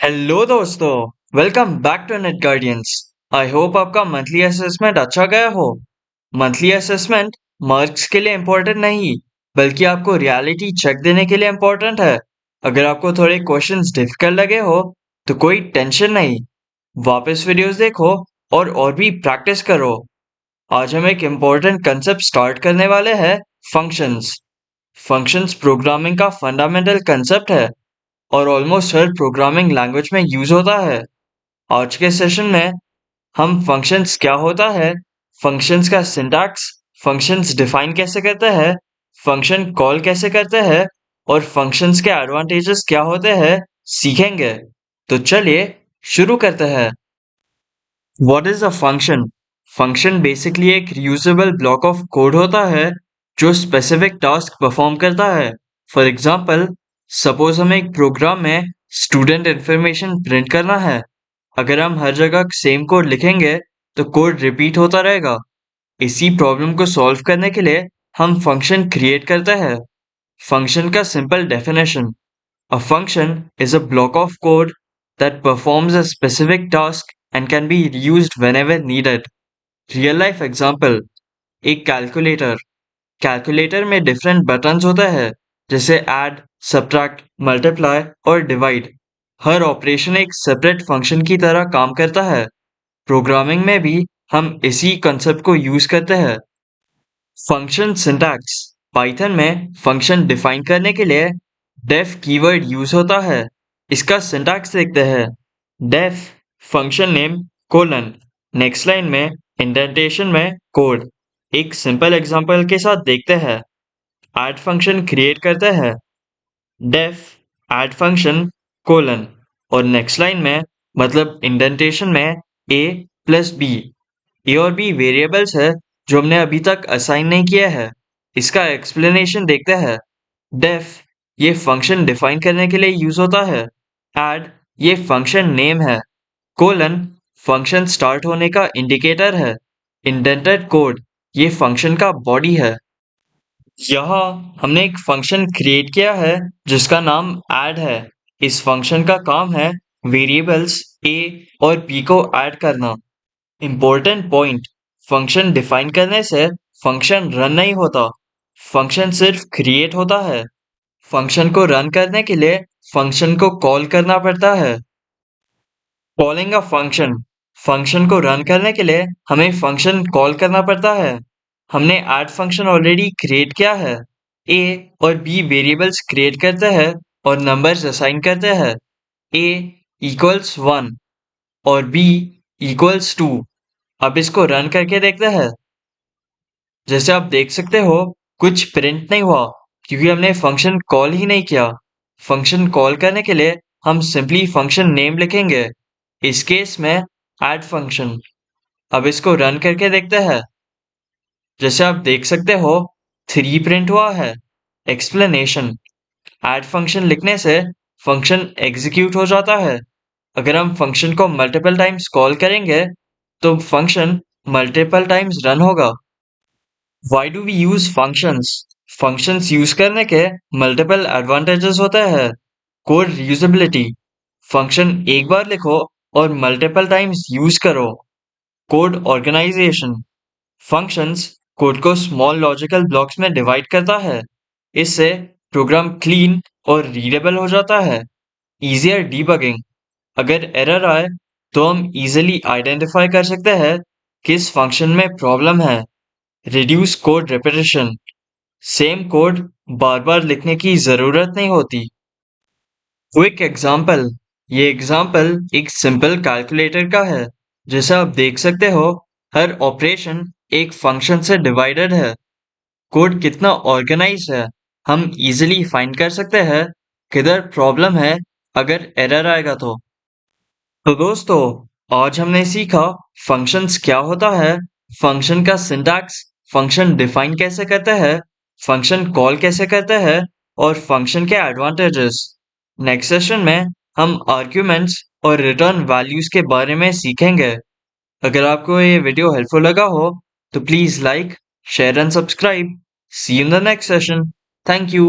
Hello दोस्तों, welcome back to Net Guardians. I hope आपका monthly assessment अच्छा गया हो। मंथली असेसमेंट मार्क्स के लिए इम्पोर्टेंट नहीं, बल्कि आपको रियलिटी चेक देने के लिए इम्पोर्टेंट है। अगर आपको थोड़े क्वेश्चंस डिफिकल्ट लगे हो तो कोई टेंशन नहीं, वापस वीडियोस देखो और भी प्रैक्टिस करो। आज हम एक इम्पोर्टेंट कंसेप्ट स्टार्ट करने वाले हैं, फंक्शंस। फंक्शंस प्रोग्रामिंग का फंडामेंटल कंसेप्ट है और ऑलमोस्ट हर प्रोग्रामिंग लैंग्वेज में यूज होता है। आज के सेशन में हम फंक्शंस क्या होता है, फंक्शंस का सिंटैक्स, फंक्शंस डिफाइन कैसे करते हैं, फंक्शन कॉल कैसे करते हैं और फंक्शंस के एडवांटेजेस क्या होते हैं सीखेंगे। तो चलिए शुरू करते हैं। What is a function? Function basically एक रीयूजेबल ब्लॉक ऑफ कोड होता है जो स्पेसिफिक टास्क परफॉर्म करता है। फॉर एग्जांपल, सपोज हमें एक प्रोग्राम में स्टूडेंट इंफॉर्मेशन प्रिंट करना है। अगर हम हर जगह सेम कोड लिखेंगे तो कोड रिपीट होता रहेगा। इसी प्रॉब्लम को सॉल्व करने के लिए हम फंक्शन क्रिएट करते हैं। फंक्शन का simple definition: a function is a block of code that performs a specific task and can be reused whenever needed. Real life example: एक कैलकुलेटर। कैलकुलेटर में डिफरेंट बटन्स होते हैं, जैसे ऐड, सब्ट्रैक्ट, मल्टीप्लाई और divide. हर operation एक separate function की तरह काम करता है। प्रोग्रामिंग में भी हम इसी कंसेप्ट को यूज करते हैं। फंक्शन सिंटैक्स: पाइथन में फंक्शन डिफाइन करने के लिए डेफ कीवर्ड यूज होता है। इसका सिंटैक्स देखते हैं: def function name colon, next line में इंडेंटेशन में कोड। एक सिंपल एग्जांपल के साथ देखते हैं। ऐड फंक्शन क्रिएट करते हैं: डेफ ऐड फंक्शन कोलन, और नेक्स्ट लाइन में मतलब इंडेंटेशन में ए प्लस बी। ए और बी वेरिएबल्स है जो हमने अभी तक असाइन नहीं किया है। इसका एक्सप्लेनेशन देखते हैं। डेफ ये फंक्शन डिफाइन करने के लिए यूज होता है। ऐड ये फंक्शन नेम है। कोलन फंक्शन स्टार्ट होने का इंडिकेटर है। इंडेंटेड कोड ये फंक्शन का बॉडी है। यहाँ हमने एक फंक्शन क्रिएट किया है जिसका नाम ऐड है। इस फंक्शन का काम है वेरिएबल्स ए और बी को ऐड करना। इम्पोर्टेंट पॉइंट: फंक्शन डिफाइन करने से फंक्शन रन नहीं होता, फंक्शन सिर्फ क्रिएट होता है। फंक्शन को रन करने के लिए फंक्शन को कॉल करना पड़ता है। कॉलिंग अ फंक्शन: फंक्शन को रन करने के लिए हमें फंक्शन कॉल करना पड़ता है। हमने ऐड फंक्शन ऑलरेडी क्रिएट किया है। ए और बी वेरिएबल्स क्रिएट करते हैं और नंबर्स असाइन करते हैं। ए इक्वल्स 1 और बी इक्वल्स 2। अब इसको रन करके देखते हैं। जैसे आप देख सकते हो, कुछ प्रिंट नहीं हुआ क्योंकि हमने फंक्शन कॉल ही नहीं किया। फंक्शन कॉल करने के लिए हम सिंपली फंक्शन नेम लिखेंगे, इस केस में ऐड फंक्शन। अब इसको रन करके देखते हैं। जैसे आप देख सकते हो, 3 प्रिंट हुआ है। एक्सप्लेनेशन: ऐड फंक्शन लिखने से फंक्शन एग्जीक्यूट हो जाता है। अगर हम फंक्शन को मल्टीपल टाइम्स कॉल करेंगे तो फंक्शन मल्टीपल टाइम्स रन होगा। Why do we use functions? Functions use करने के मल्टीपल एडवांटेजेस होते हैं। कोड रीयूजेबिलिटी: फंक्शन एक बार लिखो और मल्टीपल टाइम्स यूज करो। कोड ऑर्गेनाइजेशन: फंक्शंस कोड को स्मॉल लॉजिकल ब्लॉक्स में डिवाइड करता है। इससे प्रोग्राम क्लीन और रीडेबल हो जाता है। इजियर डीबगिंग: अगर एरर आए तो हम इजीली आइडेंटिफाई कर सकते हैं किस फंक्शन में प्रॉब्लम है। Reduce code repetition: same code बार बार लिखने की जरूरत नहीं होती। क्विक एग्जाम्पल: ये एग्जाम्पल एक सिंपल कैलकुलेटर का है। जैसा आप देख सकते हो, हर ऑपरेशन एक फंक्शन से डिवाइडेड है। कोड कितना ऑर्गेनाइज है हम इजीली फाइंड कर सकते हैं किधर प्रॉब्लम है अगर एरर आएगा तो दोस्तों, आज हमने सीखा फंक्शंस क्या होता है, फंक्शन का सिंटैक्स, फंक्शन डिफाइन कैसे करते हैं, फंक्शन कॉल कैसे करते हैं और फंक्शन के एडवांटेजेस। नेक्स्ट सेशन में हम आर्ग्यूमेंट्स और रिटर्न वैल्यूज के बारे में सीखेंगे। अगर आपको ये वीडियो हेल्पफुल लगा हो तो please like, share and subscribe. See you in the next session. Thank you.